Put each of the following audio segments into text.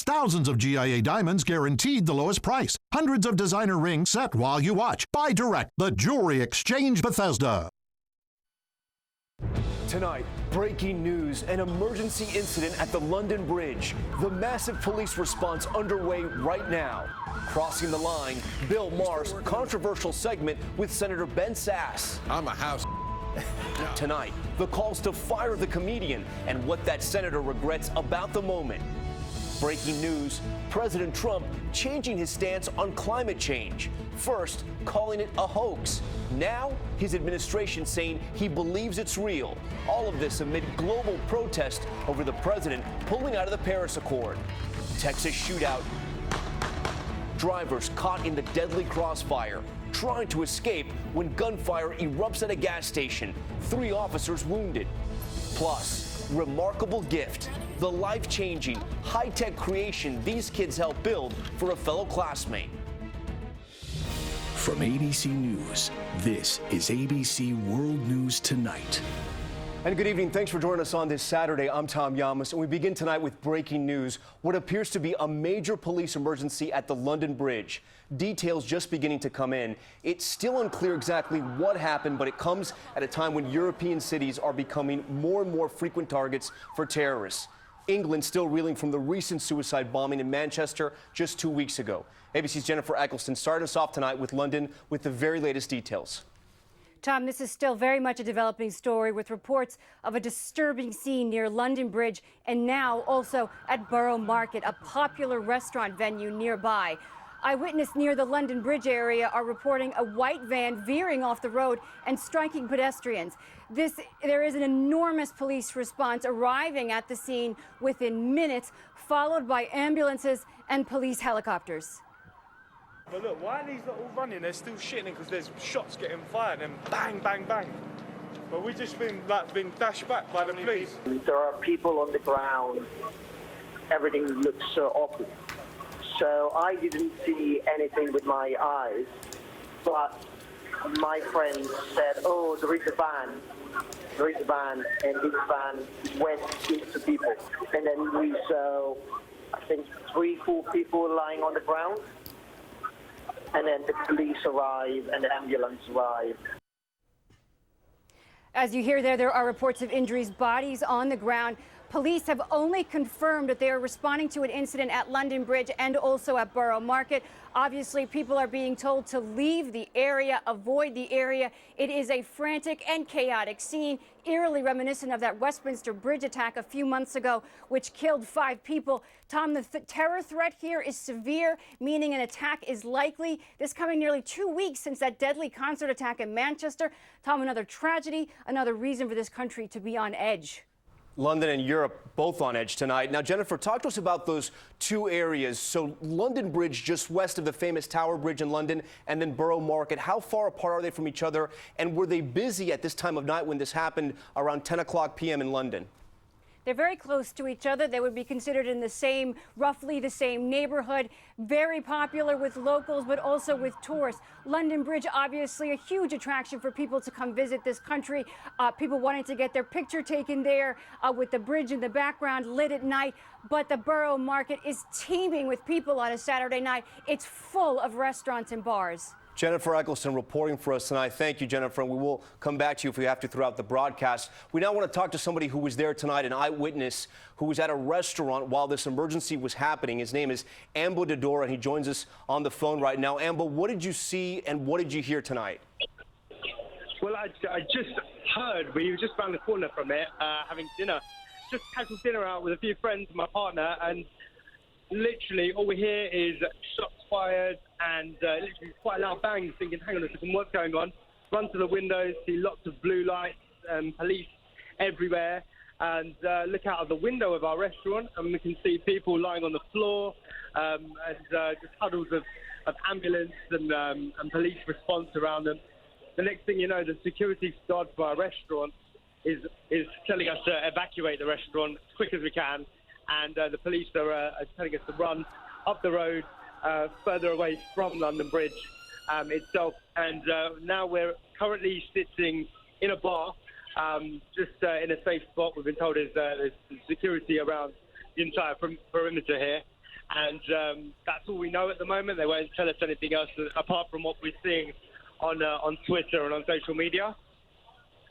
Thousands of GIA diamonds guaranteed the lowest price. Hundreds of designer rings set while you watch. Buy direct. The Jewelry Exchange Bethesda. Tonight, breaking news, an emergency incident at the London Bridge. The massive police response underway right now. Crossing the line, Bill Maher's controversial segment with Senator Ben Sasse. I'm a house. Tonight, the calls to fire the comedian and what that senator regrets about the moment. Breaking news, President Trump changing his stance on climate change. First, calling it a hoax. Now, his administration saying he believes it's real. All of this amid global protest over the president pulling out of the Paris Accord. Texas shootout. Drivers caught in the deadly crossfire, trying to escape when gunfire erupts at a gas station. 3 officers wounded. Plus, remarkable gift. The life-changing, high-tech creation these kids helped build for a fellow classmate. From ABC News, this is ABC World News Tonight. And good evening. Thanks for joining us on this Saturday. I'm Tom Yamas, and we begin tonight with breaking news. What appears to be a major police emergency at the London Bridge. Details just beginning to come in. It's still unclear exactly what happened, but it comes at a time when European cities are becoming more and more frequent targets for terrorists. England still reeling from the recent suicide bombing in Manchester just 2 weeks ago. ABC's Jennifer Eccleston started us off tonight with London with the very latest details. Tom, this is still very much a developing story with reports of a disturbing scene near London Bridge and now also at Borough Market, a popular restaurant venue nearby. Eyewitnesses near the London Bridge area are reporting a white van veering off the road and striking pedestrians. There is an enormous police response arriving at the scene within minutes, followed by ambulances and police helicopters. But look, why are these not all running? They're still shitting because there's shots getting fired and bang, bang, bang. But we've just been dashed back by the police. There are people on the ground. Everything looks so awful. So I didn't see anything with my eyes, but my friend said, oh, there is a van. There is a van, and this van went into people. And then we saw, I think, 3-4 people lying on the ground. And then the police arrive and the ambulance arrive. As you hear there are reports of injuries, bodies on the ground. Police have only confirmed that they are responding to an incident at London Bridge and also at Borough Market. Obviously, people are being told to leave the area, avoid the area. It is a frantic and chaotic scene, eerily reminiscent of that Westminster Bridge attack a few months ago, which killed 5 people. Tom, the terror threat here is severe, meaning an attack is likely. This coming nearly 2 weeks since that deadly concert attack in Manchester. Tom, another tragedy, another reason for this country to be on edge. London and Europe both on edge tonight. Now, Jennifer, talk to us about those 2 areas. So London Bridge just west of the famous Tower Bridge in London, and then Borough Market. How far apart are they from each other? And were they busy at this time of night when this happened around 10 o'clock p.m. in London? They're very close to each other. They would be considered in the same, roughly the same neighborhood. Very popular with locals, but also with tourists. London Bridge, obviously a huge attraction for people to come visit this country. People wanting to get their picture taken there with the bridge in the background lit at night. But the Borough Market is teeming with people on a Saturday night. It's full of restaurants and bars. Jennifer Eccleston reporting for us tonight. Thank you, Jennifer, and we will come back to you if we have to throughout the broadcast. We now want to talk to somebody who was there tonight, an eyewitness who was at a restaurant while this emergency was happening. His name is Ambo Dodora, and he joins us on the phone right now. Ambo, what did you see and what did you hear tonight? Well, I just heard, we were just around the corner from it, having dinner, just casual dinner out with a few friends and my partner, and literally all we hear is shots fired and literally quite loud bangs, thinking, hang on a second, what's going on? Run to the windows, see lots of blue lights, police everywhere, and look out of the window of our restaurant and we can see people lying on the floor and just huddles of ambulance and police response around them. The next thing you know, the security guard for our restaurant is telling us to evacuate the restaurant as quick as we can, and the police are telling us to run up the road further away from London Bridge itself. And now we're currently sitting in a bar, just in a safe spot. We've been told there's security around the entire perimeter here. And that's all we know at the moment. They won't tell us anything else apart from what we're seeing on Twitter and on social media.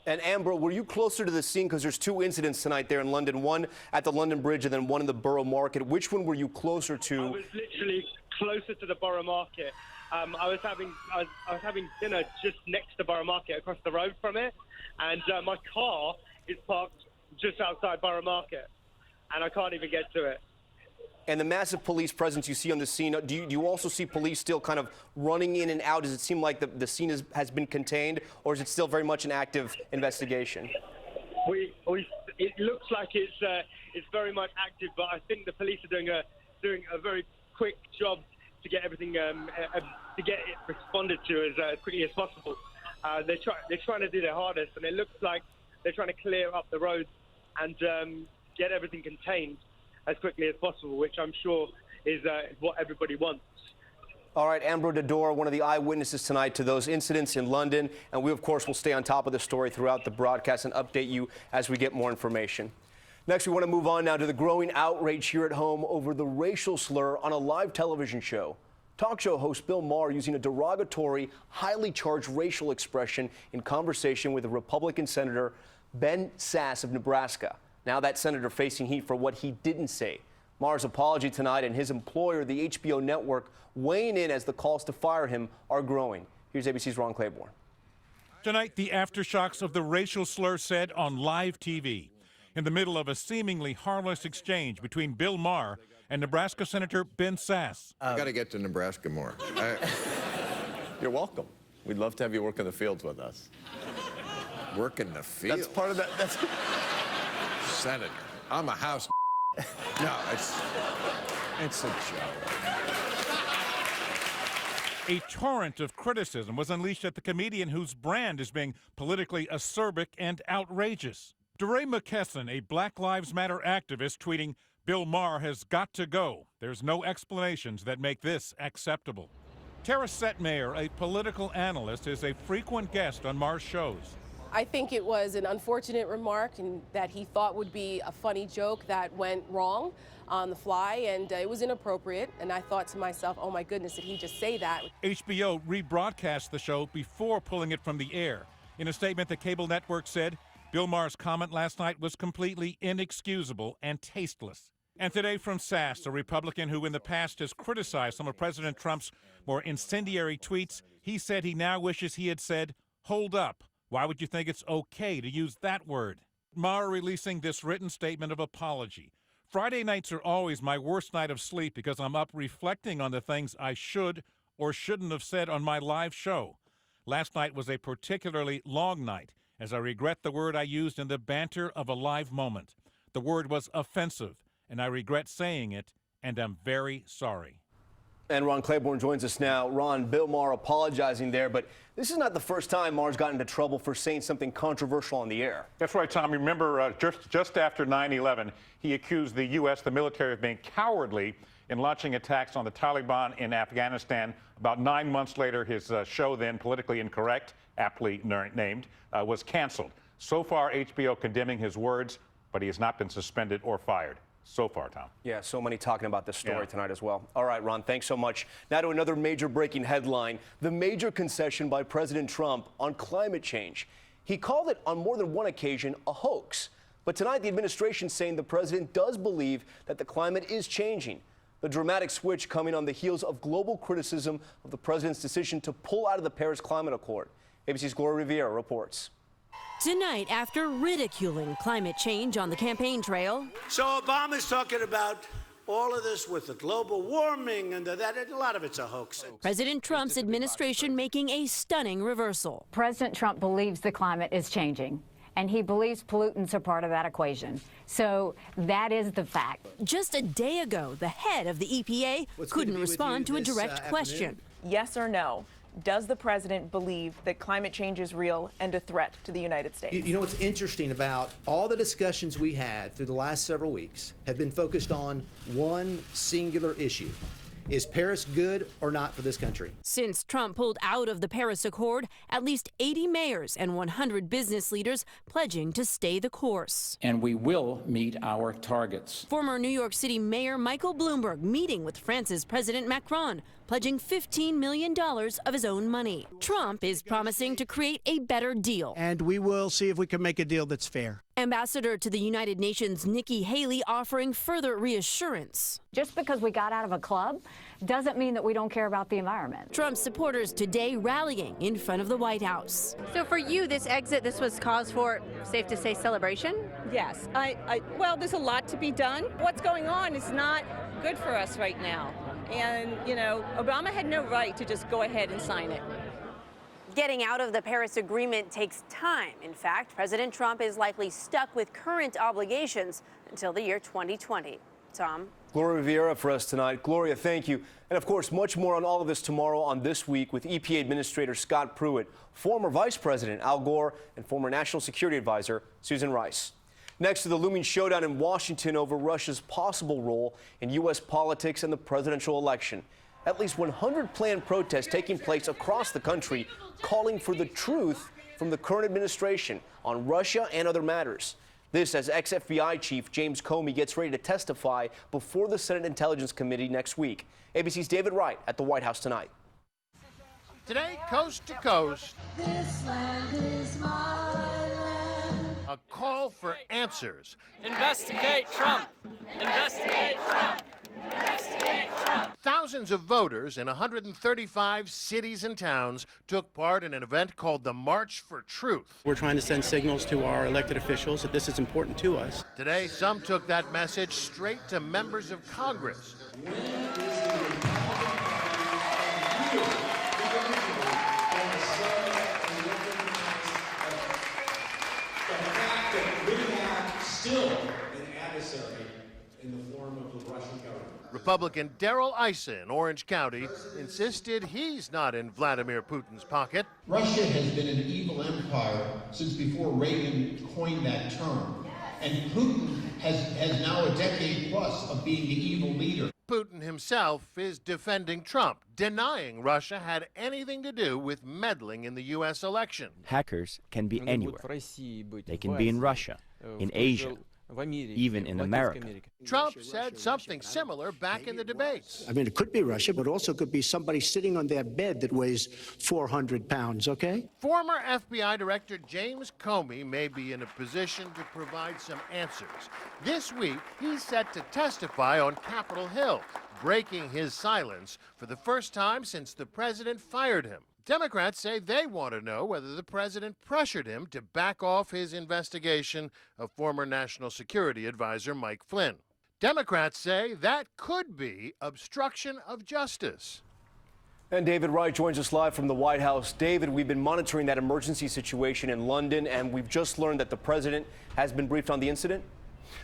And Amber, were you closer to the scene? Because there's two incidents tonight there in London, one at the London Bridge and then one in the Borough Market. Which one were you closer to? I was literally closer to the Borough Market. I was having dinner just next to Borough Market, across the road from it, and my car is parked just outside Borough Market, and I can't even get to it. And the massive police presence you see on the scene, do you also see police still kind of running in and out? Does it seem like the scene has been contained, or is it still very much an active investigation? It looks like it's very much active, but I think the police are doing a very quick job to get everything to get it responded to as quickly as possible. They're trying to do their hardest, and it looks like they're trying to clear up the roads and get everything contained as quickly as possible, which I'm sure is what everybody wants. All right, Amber Dador, one of the eyewitnesses tonight to those incidents in London, and we, of course, will stay on top of the story throughout the broadcast and update you as we get more information. Next, we want to move on now to the growing outrage here at home over the racial slur on a live television show. Talk show host Bill Maher using a derogatory, highly charged racial expression in conversation with the Republican Senator Ben Sasse of Nebraska. Now that senator facing heat for what he didn't say. Maher's apology tonight and his employer, the HBO network, weighing in as the calls to fire him are growing. Here's ABC's Ron Claiborne. Tonight, the aftershocks of the racial slur said on live TV. In the middle of a seemingly harmless exchange between Bill Maher and Nebraska Senator Ben Sasse. I got to get to Nebraska more. You're welcome. We'd love to have you work in the fields with us. Work in the field? That's part of that. That's Senator. I'm a house. No, it's a joke. A torrent of criticism was unleashed at the comedian whose brand is being politically acerbic and outrageous. DeRay McKesson, a Black Lives Matter activist, tweeting, "Bill Maher has got to go. There's no explanations that make this acceptable." Tara Setmayer, a political analyst, is a frequent guest on Maher's shows. I think it was an unfortunate remark and that he thought would be a funny joke that went wrong on the fly, and it was inappropriate. And I thought to myself, oh my goodness, did he just say that? HBO rebroadcast the show before pulling it from the air. In a statement, the cable network said Bill Maher's comment last night was completely inexcusable and tasteless. And today from Sasse, a Republican who in the past has criticized some of President Trump's more incendiary tweets, he said he now wishes he had said, "Hold up. Why would you think it's okay to use that word?" Maher releasing this written statement of apology. Friday nights are always my worst night of sleep because I'm up reflecting on the things I should or shouldn't have said on my live show. Last night was a particularly long night, as I regret the word I used in the banter of a live moment. The word was offensive, and I regret saying it, and I'm very sorry. And Ron Claiborne joins us now. Ron, Bill Maher apologizing there, but this is not the first time Maher's gotten into trouble for saying something controversial on the air. That's right, Tom. Remember, just after 9/11, he accused the U.S., the military, of being cowardly in launching attacks on the Taliban in Afghanistan. About 9 months later, his show, then Politically Incorrect, aptly named, was canceled. So far, HBO condemning his words, but he has not been suspended or fired. So far, Tom. Yeah, so many talking about this story tonight as well. All right, Ron, thanks so much. Now to another major breaking headline, the major concession by President Trump on climate change. He called it on more than one occasion a hoax. But tonight, the administration saying the president does believe that the climate is changing. The dramatic switch coming on the heels of global criticism of the president's decision to pull out of the Paris Climate Accord. ABC's Gloria Rivera reports. Tonight, after ridiculing climate change on the campaign trail. So Obama's talking about all of this with the global warming and that, a lot of it's a hoax. President Trump's administration making a stunning reversal. President Trump believes the climate is changing, and he believes pollutants are part of that equation. So that is the fact. Just a day ago, the head of the EPA couldn't respond to a direct question. Yes or no? Does the president believe that climate change is real and a threat to the United States? You know what's interesting about all the discussions we had through the last several weeks have been focused on one singular issue. Is Paris good or not for this country? Since Trump pulled out of the Paris Accord, at least 80 mayors and 100 business leaders pledging to stay the course. And we will meet our targets. Former New York City Mayor Michael Bloomberg meeting with France's President Macron, pledging $15 million of his own money. Trump is promising to create a better deal. And we will see if we can make a deal that's fair. Ambassador to the United Nations Nikki Haley offering further reassurance. Just because we got out of a club doesn't mean that we don't care about the environment. Trump's supporters today rallying in front of the White House. So for you, this exit, this was cause for, safe to say, celebration? Yes. Well, there's a lot to be done. What's going on is not good for us right now. And, you know, Obama had no right to just go ahead and sign it. Getting out of the Paris Agreement takes time. In fact, President Trump is likely stuck with current obligations until the year 2020. Tom? Gloria Vieira for us tonight. Gloria, thank you. And of course, much more on all of this tomorrow on This Week with EPA Administrator Scott Pruitt, former Vice President Al Gore, and former National Security Advisor Susan Rice. Next to the looming showdown in Washington over Russia's possible role in U.S. politics and the presidential election. At least 100 planned protests taking place across the country calling for the truth from the current administration on Russia and other matters. This as ex-FBI Chief James Comey gets ready to testify before the Senate Intelligence Committee next week. ABC's David Wright at the White House tonight. Today, coast to coast, This land is my land. a call for answers. Investigate Trump! Investigate Trump! Investigate Trump! Thousands of voters in 135 cities and towns took part in an event called the March for Truth. We're trying to send signals to our elected officials that this is important to us. Today, some took that message straight to members of Congress. Still an adversary in the form of the Russian government. Republican Darrell Issa in Orange County insisted he's not in Vladimir Putin's pocket. Russia has been an evil empire since before Reagan coined that term. And Putin has now a decade plus of being the evil leader. Putin himself is defending Trump, denying Russia had anything to do with meddling in the U.S. election. Hackers can be anywhere. They can be in Russia, in Asia, even in America. Trump said something similar back in the debates. I mean, it could be Russia, but also could be somebody sitting on their bed that weighs 400 pounds, okay? Former FBI Director James Comey may be in a position to provide some answers. This week, he's set to testify on Capitol Hill, breaking his silence for the first time since the president fired him. Democrats say they want to know whether the president pressured him to back off his investigation of former National Security Advisor Mike Flynn. Democrats say that could be obstruction of justice. And David Wright joins us live from the White House. David, we've been monitoring that emergency situation in London, and we've just learned that the president has been briefed on the incident.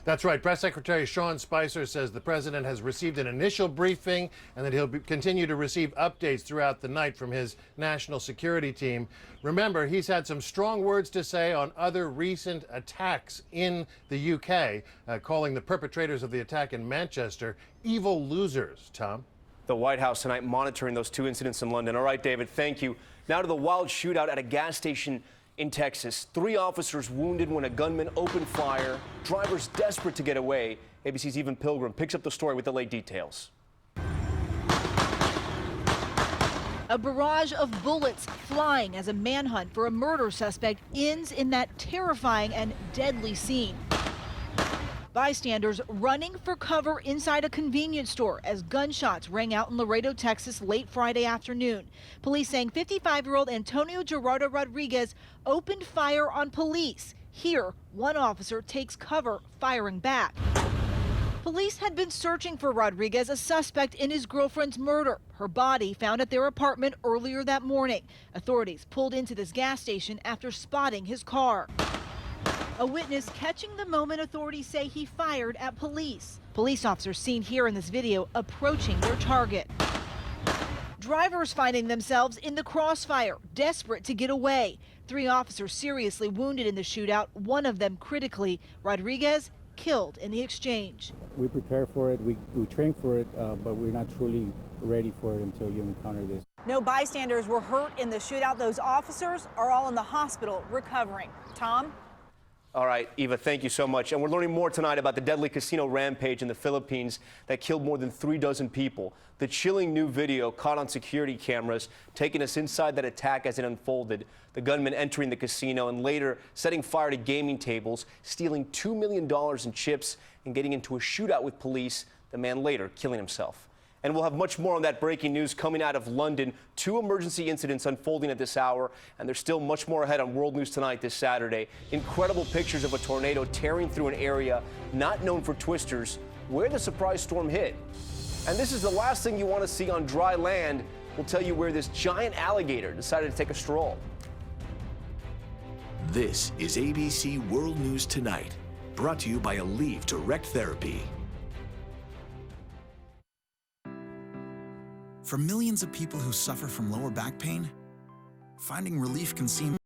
That's right. Press Secretary Sean Spicer says the president has received an initial briefing and that he'll continue to receive updates throughout the night from his national security team. Remember, he's had some strong words to say on other recent attacks in the UK, calling the perpetrators of the attack in Manchester evil losers. Tom? The White House tonight monitoring those two incidents in London. All right, David, thank you. Now to the wild shootout at a gas station in Texas. 3 officers wounded when a gunman opened fire. Drivers desperate to get away. ABC's Evan Pilgrim picks up the story with the late details. A barrage of bullets flying as a manhunt for a murder suspect ends in that terrifying and deadly scene. Bystanders running for cover inside a convenience store as gunshots rang out in Laredo, Texas late Friday afternoon. Police saying 55-year-old Antonio Gerardo Rodriguez opened fire on police. Here, one officer takes cover, firing back. Police had been searching for Rodriguez, a suspect in his girlfriend's murder. Her body found at their apartment earlier that morning. Authorities pulled into this gas station after spotting his car. A witness catching the moment authorities say he fired at police. Police officers seen here in this video approaching their target. Drivers finding themselves in the crossfire, desperate to get away. 3 officers seriously wounded in the shootout, one of them critically. Rodriguez killed in the exchange. We prepare for it, we train for it, but we're not truly ready for it until you encounter this. No bystanders were hurt in the shootout. Those officers are all in the hospital recovering. Tom? All right, Eva, thank you so much. And we're learning more tonight about the deadly casino rampage in the Philippines that killed more than 36 people. The chilling new video caught on security cameras, taking us inside that attack as it unfolded. The gunman entering the casino and later setting fire to gaming tables, stealing $2 million in chips and getting into a shootout with police, the man later killing himself. And we'll have much more on that breaking news coming out of London. 2 emergency incidents unfolding at this hour, and there's still much more ahead on World News Tonight this Saturday. Incredible pictures of a tornado tearing through an area not known for twisters where the surprise storm hit. And this is the last thing you want to see on dry land. We'll tell you where this giant alligator decided to take a stroll. This is ABC World News Tonight, brought to you by Aleve Direct Therapy. For millions of people who suffer from lower back pain, finding relief can seem